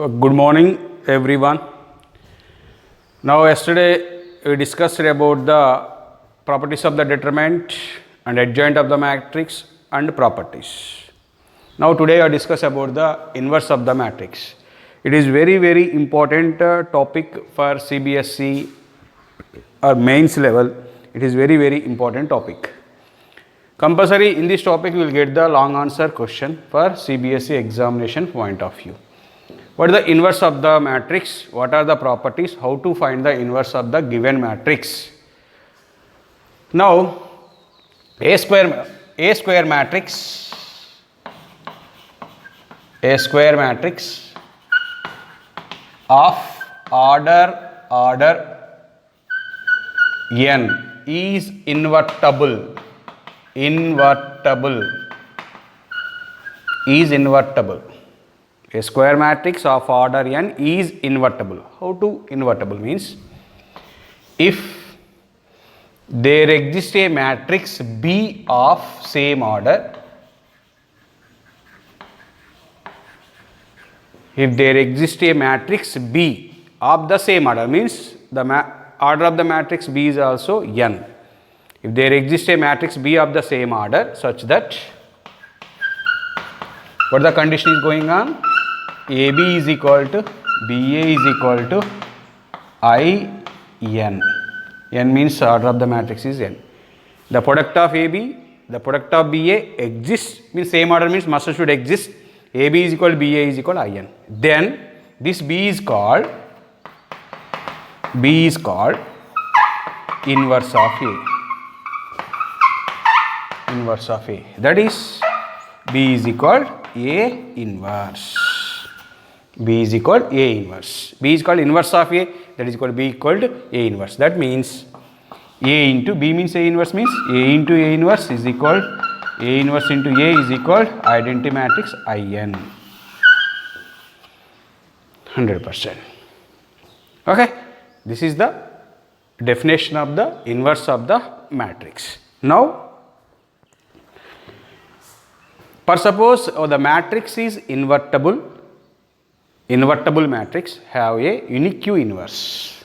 Good morning, everyone. Now, yesterday we discussed about the properties of the determinant and adjoint of the matrix and properties. Now, today I discuss about the inverse of the matrix. It is very important topic for CBSE or mains level. It is very important topic. Compulsory in this topic you will get the long answer question for CBSE examination point of view. What is the inverse of the matrix? What are the properties? How to find the inverse of the given matrix? Now, A square matrix of order n is invertible. A square matrix of order n is invertible. How to invertible means, if there exists a matrix B of same order, if there exists a matrix B of the same order means the order of the matrix B is also n. If there exists a matrix B of the same order such that what the condition is going on, AB is equal to BA is equal to IN. N means order of the matrix is n. The product of AB, the product of BA exists, means same order means must should exist. AB is equal to BA is equal to IN. Then this B is called inverse of A. Inverse of A. That is B is equal A inverse. B is equal A inverse. B is called inverse of A, that is equal to B equal to A inverse. That means A into B means A inverse means A into A inverse is equal A inverse into A is equal identity matrix IN. 100%. Okay. This is the definition of the inverse of the matrix. Now, for suppose the matrix is invertible matrix have a unique inverse.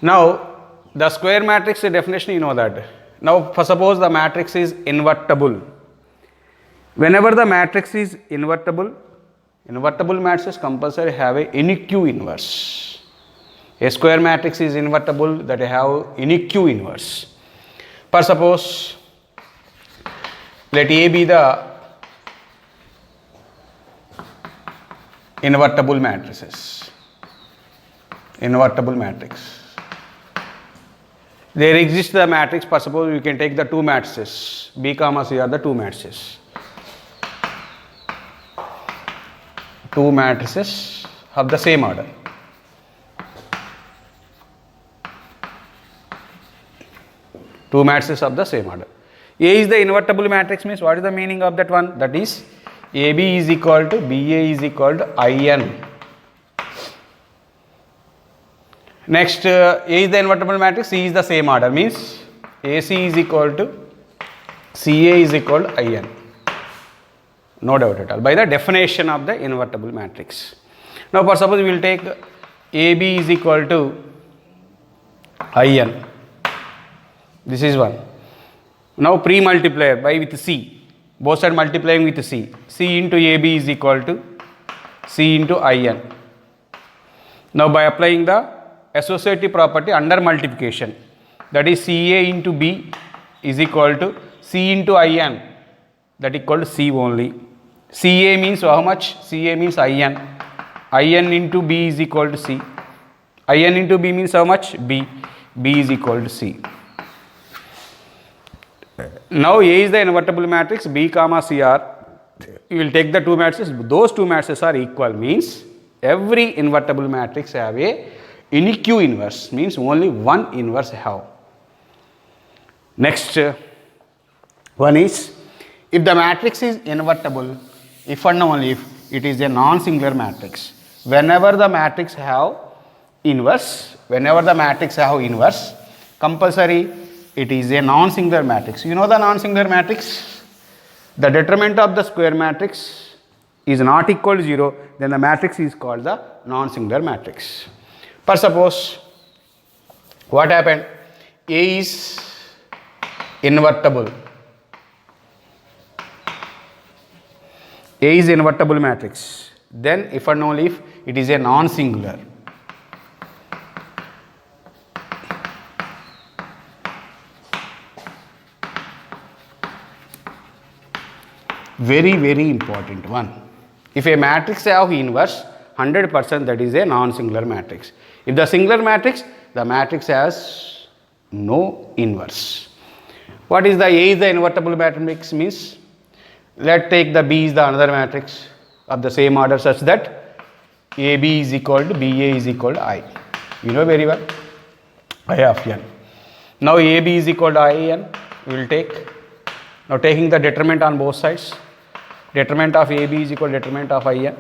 Now, the square matrix definition you know that. Now, for suppose the matrix is invertible. Whenever the matrix is invertible matrices compulsory have a unique inverse. A square matrix is invertible that have unique inverse. For suppose let A be the invertible matrices. Invertible matrix. There exists the matrix. For suppose we can take the two matrices B comma C are the two matrices. Two matrices of the same order. Two matrices of the same order. A is the invertible matrix means what is the meaning of that one? That is AB is equal to BA is equal to IN. Next, A is the invertible matrix, C is the same order means AC is equal to CA is equal to IN. No doubt at all. By the definition of the invertible matrix. Now, for suppose we will take AB is equal to IN. This is one. Now, pre-multiplier by with C. Both sides multiplying with C. C into AB is equal to C into IN. Now, by applying the associative property under multiplication, that is CA into B is equal to C into IN, that equal to C only. CA means how much? CA means IN. IN into B is equal to C. IN into B means how much? B. B is equal to C. Now, A is the invertible matrix, B comma C are, you will take the two matrices, those two matrices are equal means every invertible matrix have a unique inverse means only one inverse have. Next one is, if the matrix is invertible, if and only if it is a non-singular matrix, whenever the matrix have inverse, compulsory it is a non-singular matrix. You know the non-singular matrix? the determinant of the square matrix is not equal to 0, then the matrix is called the non-singular matrix. For suppose, what happened? A is invertible. A is invertible matrix. Then if and only if it is a non-singular. Very important one. If a matrix have inverse, 100% that is a non-singular matrix. If the singular matrix, the matrix has no inverse. What is the A is the invertible matrix means? Let take the B is the another matrix of the same order such that AB is equal to BA is equal to I. You know very well, I of n. Now AB is equal to IN, we will take. Now taking the determinant on both sides, determinant of AB is equal to determinant of IN.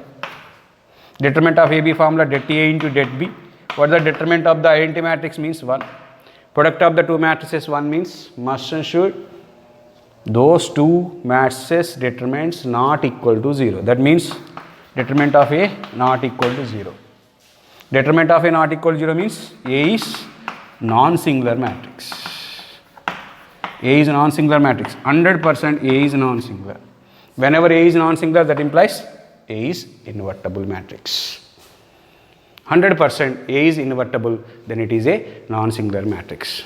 Determinant of AB formula det A into det B. What the determinant of the identity matrix means? 1. Product of the two matrices 1 means must and should those two matrices determinants not equal to 0. That means determinant of A not equal to 0. Determinant of A not equal to 0 means A is non-singular matrix. A is non-singular matrix. 100% A is non-singular. Whenever A is non-singular, that implies A is invertible matrix. 100% A is invertible, then it is a non-singular matrix.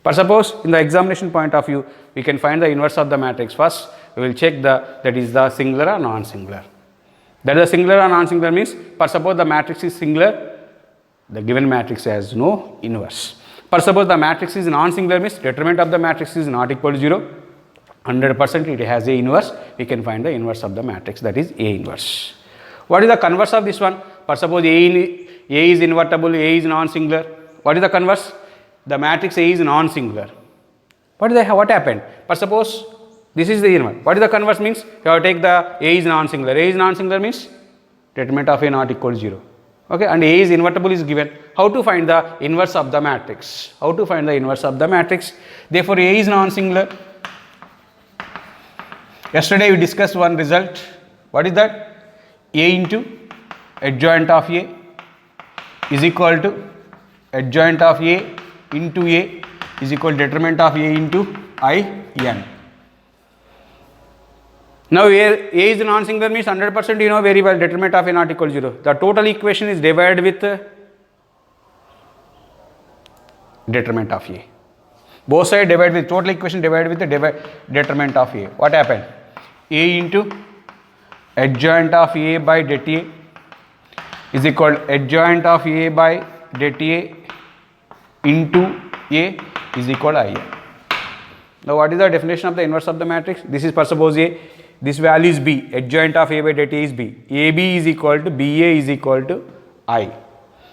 But suppose in the examination point of view, we can find the inverse of the matrix. First, we will check that is the singular or non-singular. That is the singular or non-singular means, but suppose the matrix is singular, the given matrix has no inverse. But suppose the matrix is non-singular means determinant of the matrix is not equal to 0. 100% it has a inverse. We can find the inverse of the matrix, that is A inverse. What is the converse of this one? But suppose A is invertible, A is non-singular. What is the converse? The matrix A is non-singular. What happened? But suppose this is the inverse. What is the converse means? You have to take the A is non-singular. A is non-singular means determinant of A not equal to 0. Okay, and A is invertible is given. How to find the inverse of the matrix? How to find the inverse of the matrix? Therefore, A is non-singular. Yesterday we discussed one result. What is that? A into adjoint of A is equal to adjoint of A into A is equal to determinant of A into IN. Now A is non-singular means 100% you know very well determinant of A not equal to 0. The total equation is divided with determinant of A. Both sides divided with total equation divided with the determinant of A. What happened? A into adjoint of A by det A is equal to adjoint of A by det A into A is equal to IN. Now what is the definition of the inverse of the matrix? This is, suppose A, this value is B, adjoint of A by det A is B. AB is equal to BA is equal to I.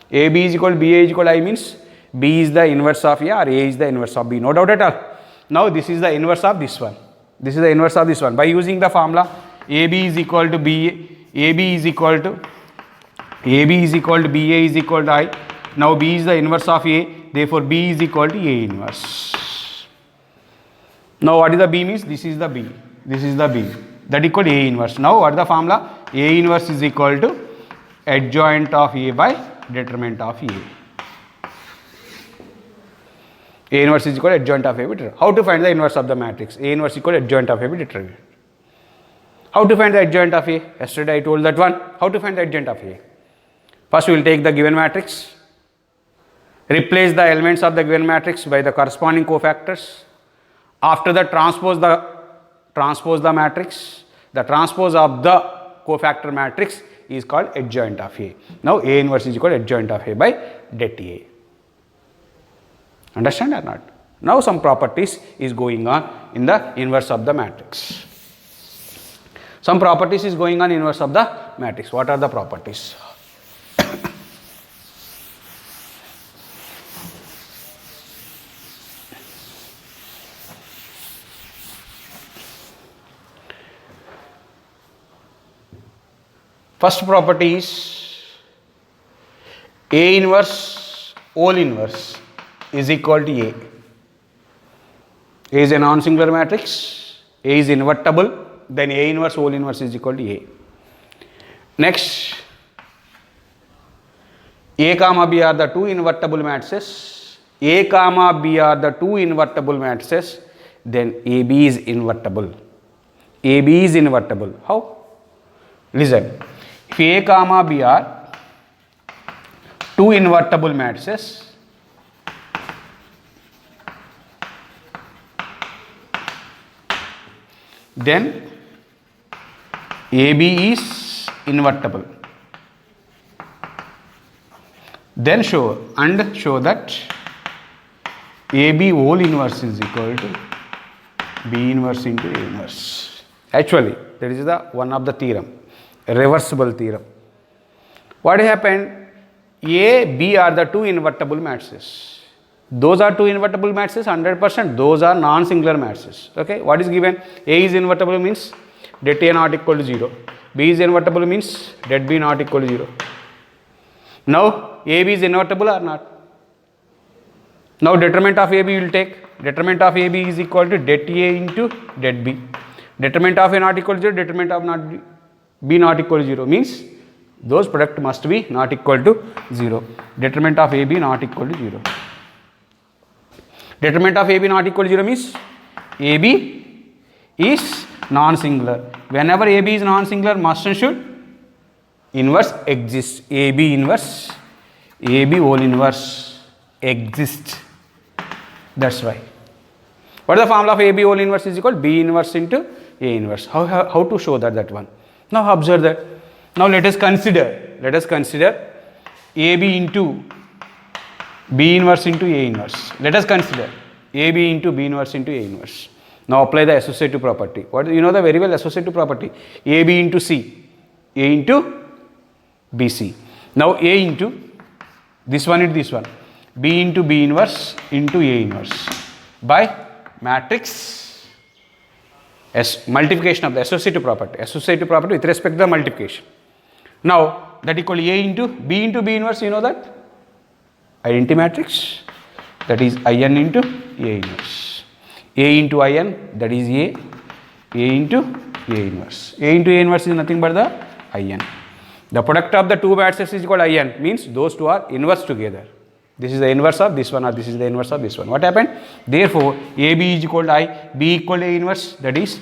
AB is equal to BA is equal to I means B is the inverse of A or A is the inverse of B. No doubt at all. Now this is the inverse of this one. This is the inverse of this one. By using the formula AB is equal to BA, AB is equal to BA is equal to I. Now B is the inverse of A, therefore B is equal to A inverse. Now what is the B means? This is the B. This is the B. That equal to A inverse. Now what is the formula? A inverse is equal to adjoint of A by determinant of A. A inverse is equal to adjoint of A by determinant. How to find the inverse of the matrix? A inverse is equal to adjoint of A by determinant. How to find the adjoint of A? Yesterday I told that one. How to find the adjoint of A? First we will take the given matrix, replace the elements of the given matrix by the corresponding cofactors. After that transpose the matrix. The transpose of the cofactor matrix is called adjoint of A. Now A inverse is equal to adjoint of A by det A. Understand or not? Now some properties is going on in the inverse of the matrix. Some properties is going on in inverse of the matrix. What are the properties? First property is A inverse whole inverse is equal to A. A is a non-singular matrix, A is invertible, then A inverse whole inverse is equal to A. Next, A comma B are the two invertible matrices. A comma B are the two invertible matrices. Then AB is invertible. AB is invertible. How? Listen. If A comma B are two invertible matrices, then AB is invertible. Then show that AB whole inverse is equal to B inverse into A inverse. Actually, that is the one of the theorem, reversible theorem. What happened? A, B are the two invertible matrices. Those are two invertible matrices 100%. Those are non-singular matrices. Okay. What is given? A is invertible means det A not equal to 0. B is invertible means det B not equal to 0. Now AB is invertible or not? Now determinant of AB will take. Determinant of AB is equal to det A into det B. Determinant of A not equal to 0. Determinant of not B not equal to 0 means those product must be not equal to 0. Determinant of AB not equal to 0. Determinant of AB not equal to 0 means AB is non-singular. Whenever AB is non-singular, must and should inverse exist. AB inverse, AB whole inverse exist. That's why. What is the formula of AB whole inverse is equal to B inverse into A inverse. How to show that one? Now observe that. Now let us consider AB into B inverse into A inverse. Let us consider AB into B inverse into A inverse. Now apply the associative property. What you know the very well associative property? AB into C, A into BC. Now A into this one into this one, B into B inverse into A inverse by matrix multiplication of the associative property. Associative property with respect to the multiplication. Now that equal to A into B inverse. You know that identity matrix, that is In into A inverse. A into In, that is A into A inverse. A into A inverse is nothing but the In. The product of the two matrices is equal to In, means those two are inverse together. This is the inverse of this one or this is the inverse of this one. What happened? Therefore, AB is equal to I, B equal to A inverse, that is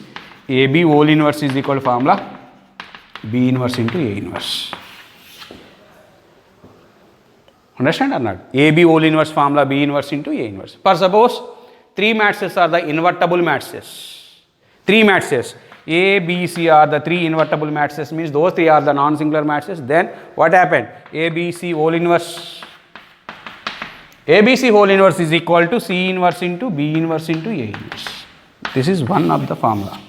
AB whole inverse is equal to formula B inverse into A inverse. Understand or not? AB whole inverse formula B inverse into A inverse. For suppose three matrices are the invertible matrices. Three matrices A, B, C are the three invertible matrices, means those three are the non-singular matrices. Then what happened? A, B, C whole inverse. ABC whole inverse is equal to C inverse into B inverse into A inverse. This is one of the formula.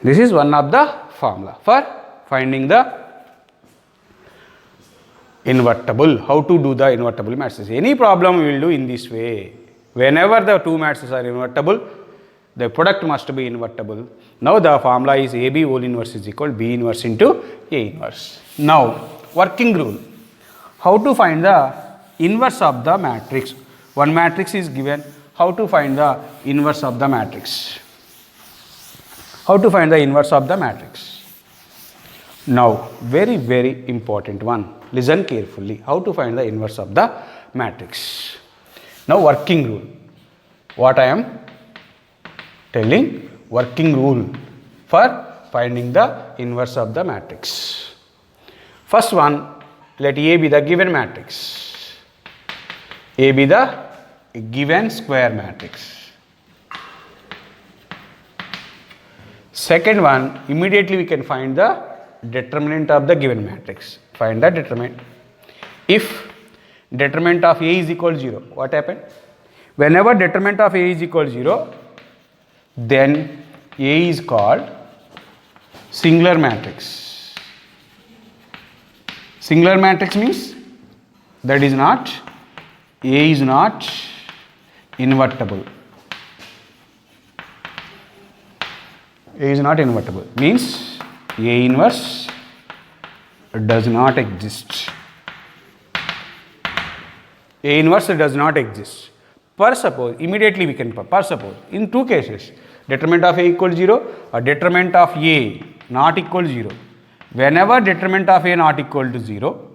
This is one of the formula for finding the invertible. How to do the invertible matrices? Any problem we will do in this way. Whenever the two matrices are invertible, the product must be invertible. Now the formula is AB whole inverse is equal to B inverse into A inverse. Now working rule. How to find the inverse of the matrix? One matrix is given. How to find the inverse of the matrix? How to find the inverse of the matrix? Now, very important one. Listen carefully. How to find the inverse of the matrix? Now, working rule. What I am telling? Working rule for finding the inverse of the matrix. First one, let A be the given matrix. A be the given square matrix. Second one, immediately we can find the determinant of the given matrix. Find the determinant. If determinant of A is equal to 0, what happened? Whenever determinant of A is equal to 0, then A is called singular matrix. Singular matrix means that is not, A is not invertible. A is not invertible means A inverse does not exist. A inverse does not exist. Per suppose, immediately we can, per suppose, in two cases, Determinant of A equal 0 or determinant of A not equal 0. Whenever determinant of A not equal to 0,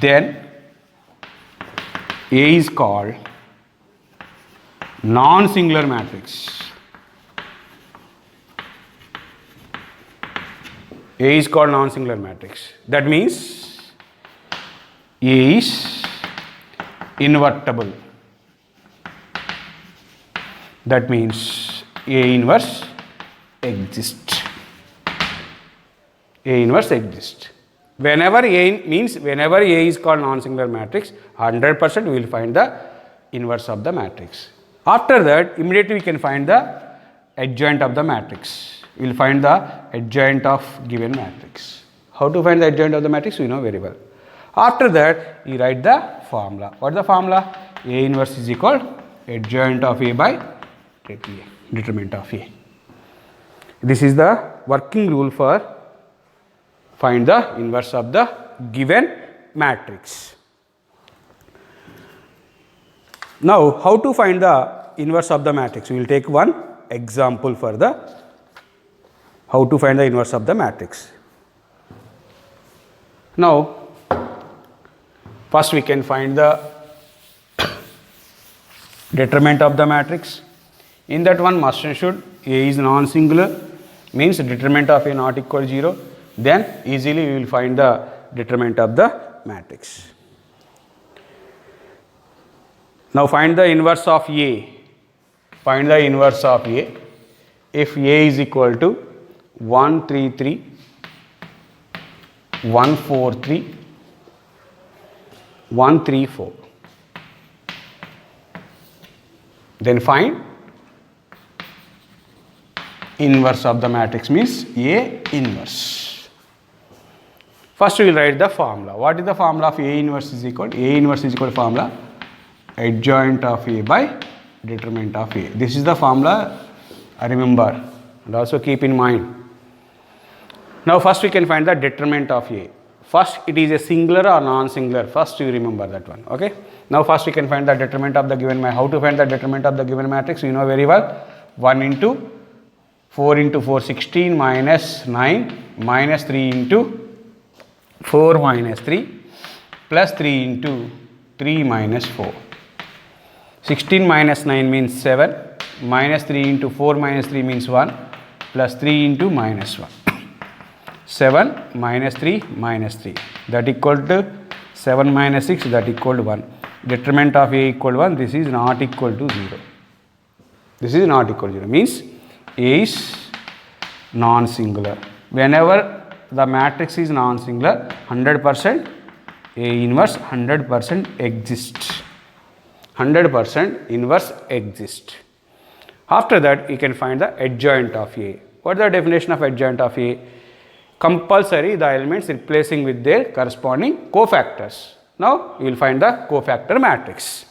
then A is called non-singular matrix. A is called non-singular matrix. That means A is invertible. That means A inverse exists. A inverse exists. Whenever A means whenever A is called non-singular matrix, 100% we will find the inverse of the matrix. After that, immediately we can find the adjoint of the matrix. We will find the adjoint of given matrix. How to find the adjoint of the matrix? We know very well. After that, you write the formula. What is the formula? A inverse is equal adjoint of A by determinant of A. This is the working rule for find the inverse of the given matrix. Now, how to find the inverse of the matrix? We will take one example for the how to find the inverse of the matrix. Now, first we can find the determinant of the matrix. In that one, must and should A is non-singular, means determinant of A not equal to 0. Then easily we will find the determinant of the matrix. Now find the inverse of A. Find the inverse of A. If A is equal to 1 3 3, 1 4 3, 1 3 4, then find inverse of the matrix, means A inverse. First we will write the formula. What is the formula of A inverse is equal? A inverse is equal to formula adjoint of A by determinant of A. This is the formula, remember, and also keep in mind. Now first we can find the determinant of A. First it is a singular or non-singular. First you remember that one. Okay. Now first we can find the determinant of the given matrix. How to find the determinant of the given matrix? You know very well. 1 into 4 into 4, 16 minus 9 minus 3 into 4 minus 3 plus 3 into 3 minus 4. 16 minus 9 means 7, minus 3 into 4 minus 3 means 1, plus 3 into minus 1. 7 minus 3 minus 3, that equal to 7 minus 6, that equal to 1. Determinant of A equal to 1, this is not equal to 0. This is not equal to 0, means A is non-singular. Whenever the matrix is non-singular, 100% A inverse 100% exists. 100% inverse exists. After that, you can find the adjoint of A. What is the definition of adjoint of A? Compulsory the elements replacing with their corresponding cofactors. Now, you will find the cofactor matrix.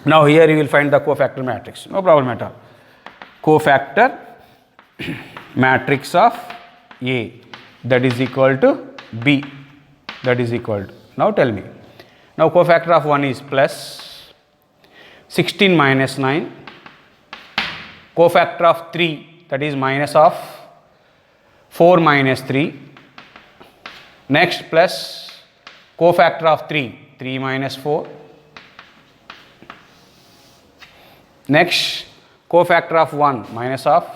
Now, here you will find the cofactor matrix. No problem at all. Cofactor matrix of A, that is equal to B, that is equal to. Now, tell me. Now, cofactor of 1 is plus 16 minus 9. Cofactor of 3, that is minus of 4 minus 3. Next, plus cofactor of 3, 3 minus 4. Next, cofactor of 1, minus of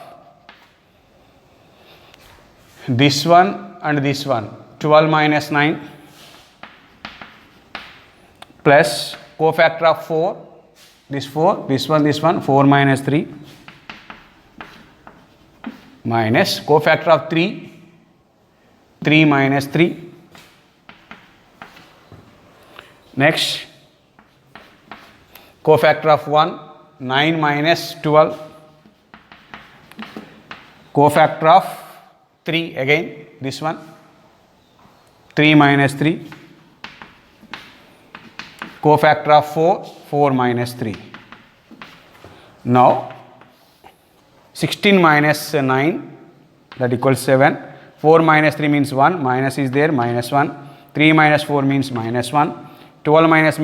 this one and this one, 12 minus 9. Plus cofactor of 4, this 4, this one, 4 minus 3. Minus cofactor of 3, 3 minus 3. Next, cofactor of 1, 9 minus 12. Cofactor of 3, again this one, 3 minus 3. Cofactor of 4, 4 minus 3. Now, 16 minus 9, that equals 7. 4 minus 3 means 1, minus is there, minus 1. 3 minus 4 means minus 1. 12 minus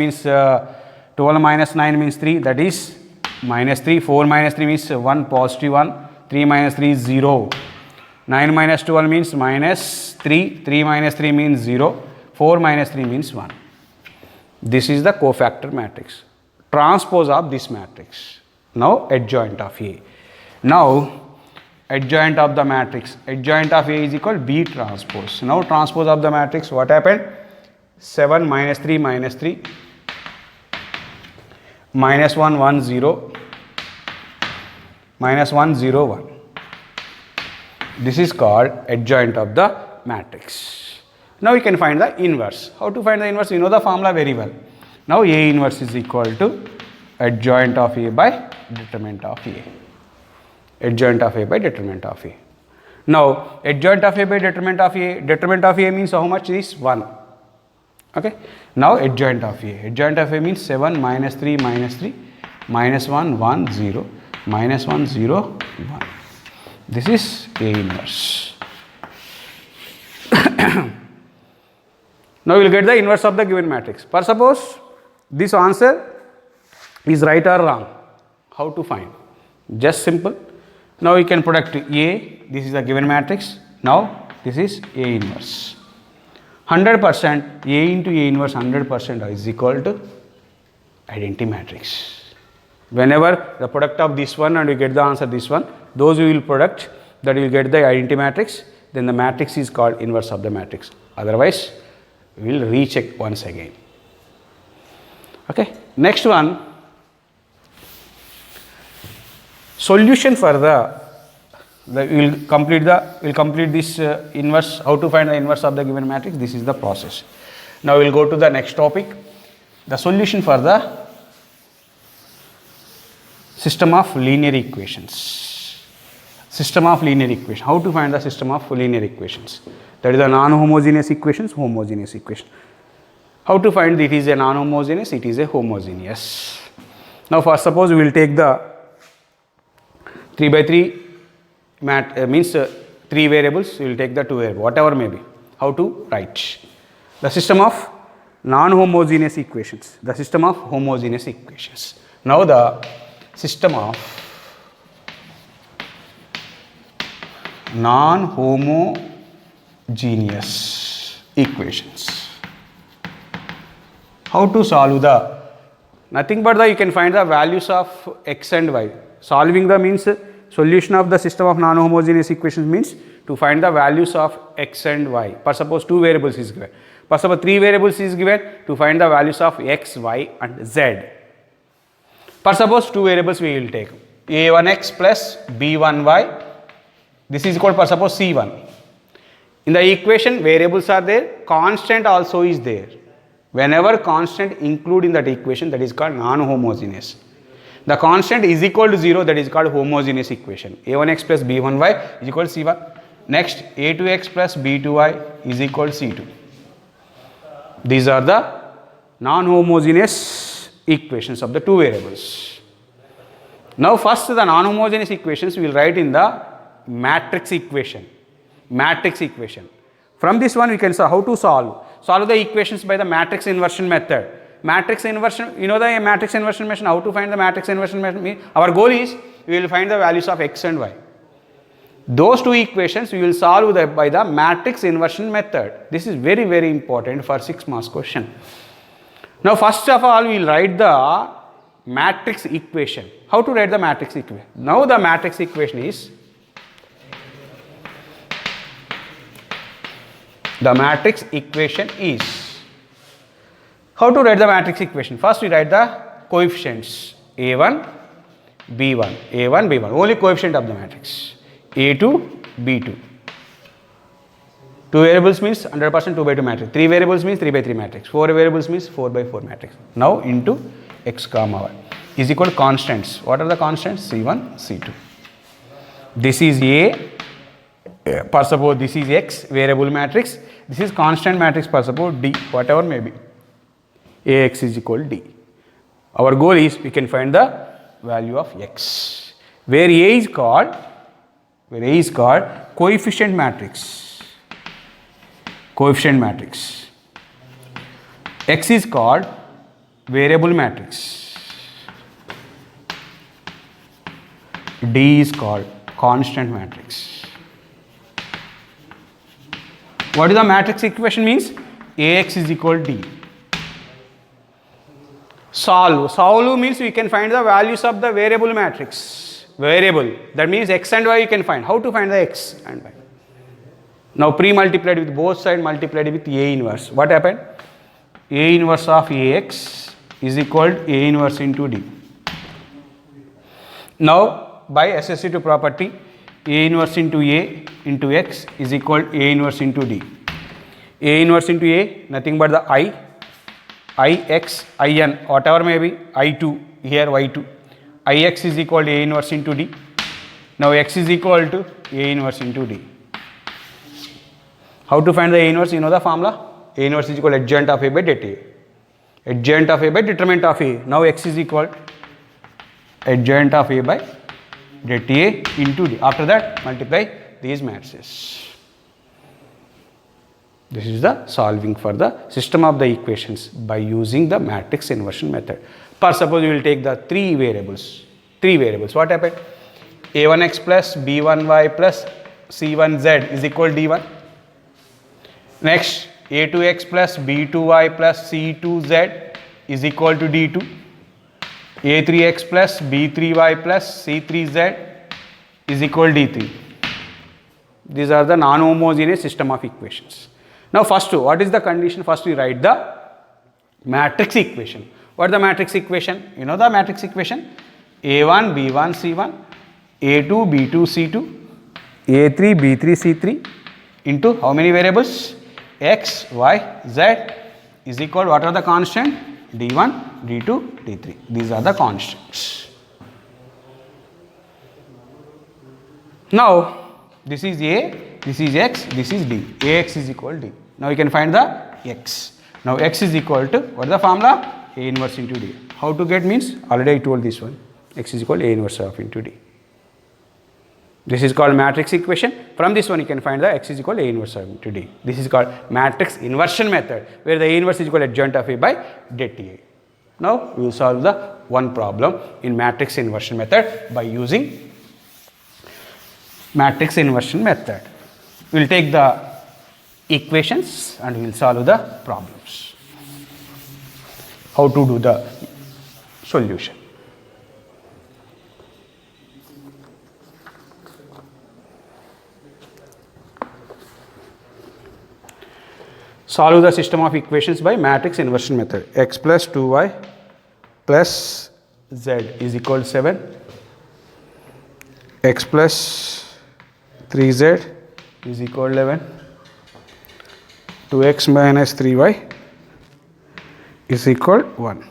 9 means 3, that is minus 3, 4 minus 3 means 1, positive 1, 3 minus 3 is 0, 9 minus 12 means minus 3, 3 minus 3 means 0, 4 minus 3 means 1. This is the cofactor matrix, transpose of this matrix. Now adjoint of A. Now adjoint of the matrix, adjoint of A is equal B transpose. Now transpose of the matrix, what happened? 7 minus 3 minus 3, minus 1 1 0, minus 1 0 1. This is called adjoint of the matrix. Now we can find the inverse. How to find the inverse? You know the formula very well. Now A inverse is equal to adjoint of A by determinant of A. Adjoint of A by determinant of A. Now adjoint of A by determinant of A means how much is 1. Okay. Now adjoint of A. Adjoint of A means 7 minus 3 minus 3, minus 1 1 0, minus 1 0 1. This is A inverse. Now we will get the inverse of the given matrix. For suppose this answer is right or wrong. How to find? Just simple. Now we can product A. This is the given matrix. Now this is A inverse. 100% A into A inverse 100% is equal to identity matrix. Whenever the product of this one and we get the answer this one, those we will product, that we will get the identity matrix, then the matrix is called inverse of the matrix. Otherwise we will recheck once again. Okay. Next one, solution for we will complete this inverse. How to find the inverse of the given matrix? This is the process. Now we will go to the next topic, the solution for the system of linear equations. System of linear equation. How to find the system of linear equations? That is the non-homogeneous equations, homogeneous equation. How to find it is a non-homogeneous, it is a homogeneous. Now first suppose we will take the 3 by 3 means 3 variables, we will take the 2 variables, whatever may be. How to write? The system of non-homogeneous equations, the system of homogeneous equations. Now the system of non-homogeneous equations. How to solve the? Nothing but you can find the values of x and y. Solving the means solution of the system of non-homogeneous equations means to find the values of x and y. For suppose 2 variables is given. For suppose 3 variables is given, to find the values of x, y and z. For suppose 2 variables we will take a1x plus b1y. This is called for suppose c1. In the equation variables are there, constant also is there. Whenever constant include in that equation, that is called non-homogeneous. The constant is equal to 0, that is called homogeneous equation. a1x plus b1y is equal to c1. Next a2x plus b2y is equal to c2. These are the non-homogeneous equations of the 2 variables. Now first the non-homogeneous equations we will write in the matrix equation. Matrix equation. From this one we can solve. How to solve? Solve the equations by the matrix inversion method. Matrix inversion, you know the matrix inversion method. How to find the matrix inversion method? Our goal is we will find the values of x and y. Those 2 equations we will solve by the matrix inversion method. This is very, very important for 6 marks question. Now first of all we will write the matrix equation. How to write the matrix equation? Now the matrix equation is, the matrix equation is, how to write the matrix equation? First we write the coefficients a1, b1, a1, b1, only coefficient of the matrix, a2, b2. 2 variables means 100% 2 by 2 matrix, 3 variables means 3 by 3 matrix, 4 variables means 4 by 4 matrix. Now into x comma y is equal to constants. What are the constants? c1, c2. This is a, for suppose this is x variable matrix, this is constant matrix for suppose d, whatever may be, ax is equal to d. Our goal is we can find the value of x, where a is called coefficient matrix. Coefficient matrix. X is called variable matrix. D is called constant matrix. What is the matrix equation means? Ax is equal to D. Solve means we can find the values of the variable matrix. Variable. That means x and y you can find. How to find the x and y? Now pre-multiplied with both sides, multiplied with A inverse. What happened? A inverse of Ax is equal to A inverse into D. Now by associative property, A inverse into A into x is equal to A inverse into D. A inverse into A, nothing but the Ix, In, whatever may be, I2, here Y2. Ix is equal to A inverse into D. Now x is equal to A inverse into D. How to find the A inverse? You know the formula? A inverse is equal to adjoint of A by det A. Adjoint of A by determinant of A. Now x is equal to adjoint of A by det A into D. After that, multiply these matrices. This is the solving for the system of the equations by using the matrix inversion method. For suppose we will take the three variables. What happened? A1x plus B1y plus C1z is equal to D1. Next, A2x plus B2y plus C2z is equal to D2. A3x plus B3y plus C3z is equal to D3. These are the non-homogeneous system of equations. Now first, what is the condition? First we write the matrix equation. What is the matrix equation? You know the matrix equation? A1, B1, C1, A2, B2, C2, A3, B3, C3 into how many variables? X, Y, Z is equal to what are the constant? D1, D2, D3. These are the constants. Now this is A, this is X, this is D. Ax is equal to D. Now you can find the X. Now X is equal to, what is the formula? A inverse into D. How to get means? Already I told this one. X is equal to A inverse of into D. This is called matrix equation. From this one you can find the X is equal to A inverse of into D. This is called matrix inversion method, where the A inverse is equal to adjoint of A by det A. Now we will solve the one problem in matrix inversion method by using matrix inversion method. We will take the equations and we will solve the problems. How to do the solution. Solve the system of equations by matrix inversion method. X plus 2y plus z is equal to 7. X plus 3z is equal to 11. 2x minus 3y is equal to 1.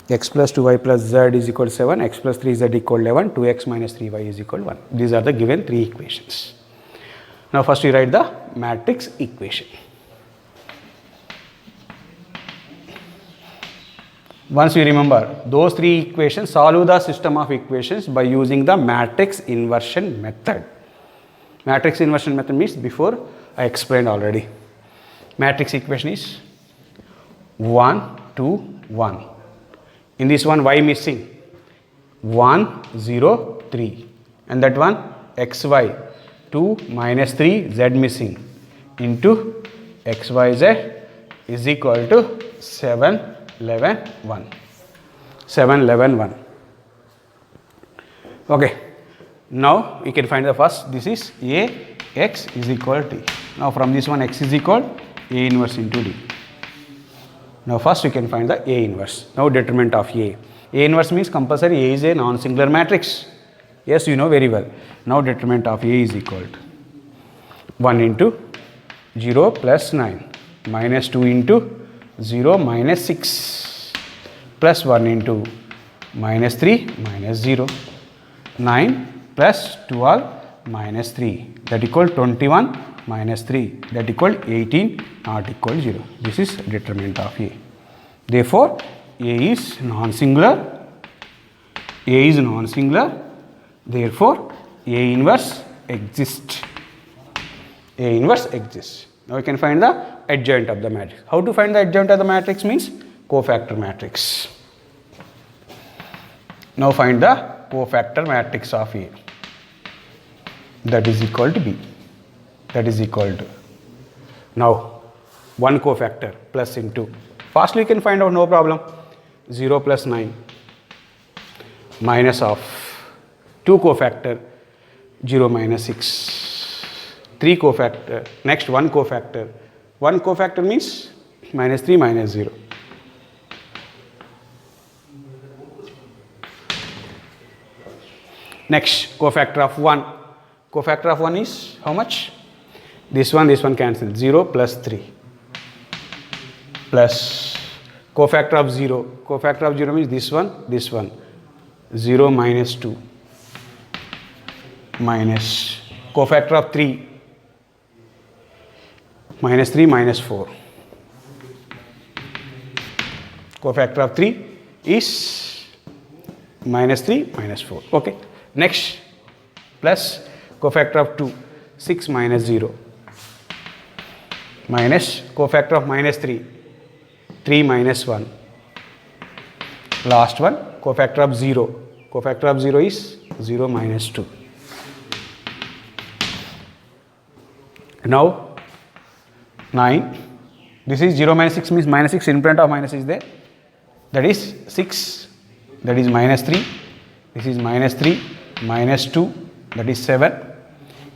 X plus 2y plus z is equal to 7, x plus 3z equal to 11, 2x minus 3y is equal to 1. These are the given three equations. Now first we write the matrix equation. Once we remember those three equations, solve the system of equations by using the matrix inversion method. Matrix inversion method means before I explained already. Matrix equation is 1, 2, 1. In this one, y missing 1, 0, 3, and that one xy 2 minus 3 z missing into xyz is equal to 7, 11, 1. 7, 11, 1. Okay. Now we can find the first. This is A, x is equal to t. Now from this one, x is equal A inverse into d. Now first we can find the A inverse. Now determinant of A. A inverse means compulsory A is a non-singular matrix. Yes, you know very well. Now determinant of A is equal to 1 into 0 plus 9 minus 2 into 0 minus 6 plus 1 into minus 3 minus 0. 9 plus 12 minus 3 that equal 21 minus 3 that equal 18 not equal 0. This is determinant of A. Therefore, A is non-singular. A is non-singular. Therefore, A inverse exists. A inverse exists. Now we can find the adjoint of the matrix. How to find the adjoint of the matrix means cofactor matrix. Now find the cofactor matrix of A. That is equal to B. That is equal to. Now, one cofactor plus into. Fastly you can find out, no problem. 0 plus 9 minus of 2 cofactor 0 minus 6. 3 cofactor. Next 1 cofactor. 1 cofactor means minus 3 minus 0. Next cofactor of 1. Cofactor of 1 is how much? This one cancel. 0 plus 3 plus cofactor of 0. Cofactor of 0 means this one. 0 minus 2 minus cofactor of 3 minus 3 minus 4. Cofactor of 3 is minus 3 minus 4. Okay. Next plus cofactor of 2 6 minus 0 minus cofactor of minus 3 3 minus 1. Last one cofactor of 0. Cofactor of 0 is 0 minus 2. Now 9. This is 0 minus 6 means minus 6 in front of minus is there. That is 6. That is minus 3. This is minus 3 minus 2. That is 7.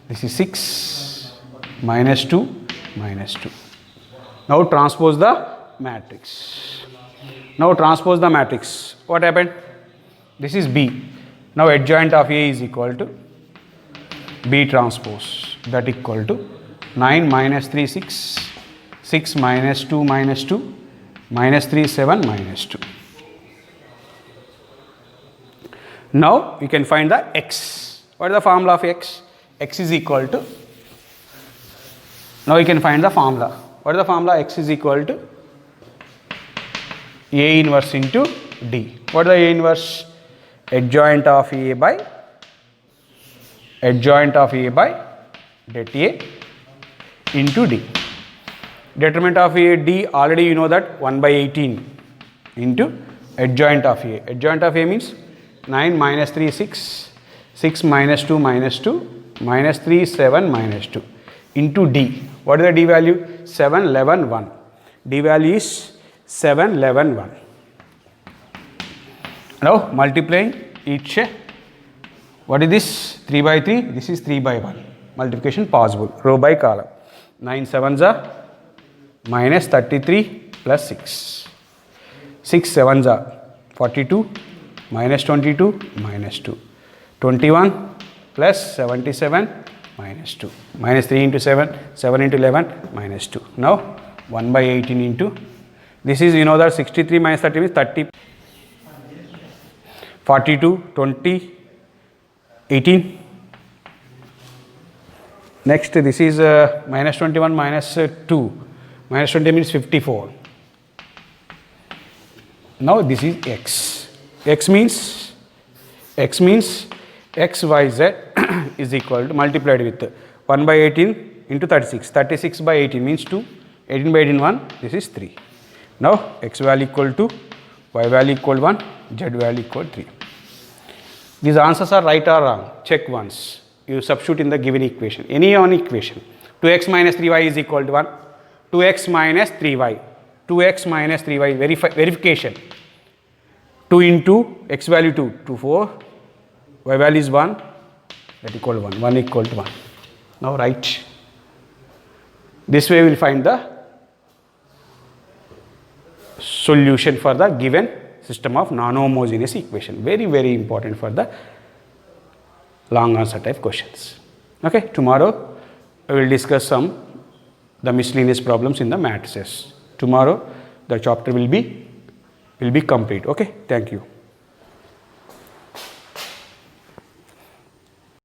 This is 6 minus 2 minus 2. Now transpose the matrix. Now transpose the matrix. What happened? This is B. Now adjoint of A is equal to B transpose. That equal to 9 minus 3 6. 6 minus 2 minus 2 minus 3 7 minus 2. Now you can find the x. What is the formula of x? X is equal to. Now you can find the formula. What is the formula? X is equal to A inverse into D. What is the A inverse? Adjoint of A by det A into D. Determinant of A D, already you know that 1 by 18 into adjoint of A. Adjoint of A means 9 minus 3 6, 6 minus 2 minus 2 minus 3 7 minus 2 into D. What is the D value? 7 11 1. D value is 7 11 1. Now multiplying each. What is this? 3 by 3. This is 3 by 1. Multiplication possible. Row by column. 9 sevens are minus 33 plus 6. 6 sevens are 42 minus 22 minus 2. 21 plus 77 minus 2. Minus 3 into 7, 7 into 11 minus 2. Now 1 by 18 into, this is, you know that 63 minus 30 means 30. 42, 20, 18. Next this is minus 21 minus 2. Minus 20 means 54. Now this is x. X means x, y, z is equal to multiplied with 1 by 18 into 36. 36 by 18 means 2. 18 by 18 1. This is 3. Now x value equal to, y value equal 1, z value equal 3. These answers are right or wrong. Check once. You substitute in the given equation. Any one equation. 2x minus 3y is equal to 1. 2x minus 3y. 2x minus 3y. Verification. 2 into x value 2. 2 4. Y value is 1. That equal to 1. 1 equal to 1. Now write. This way we will find the solution for the given system of non-homogeneous equation. Very, very important for the long answer type questions. Okay, tomorrow I will discuss the miscellaneous problems in the matrices. Tomorrow the chapter will be complete. Okay, thank you.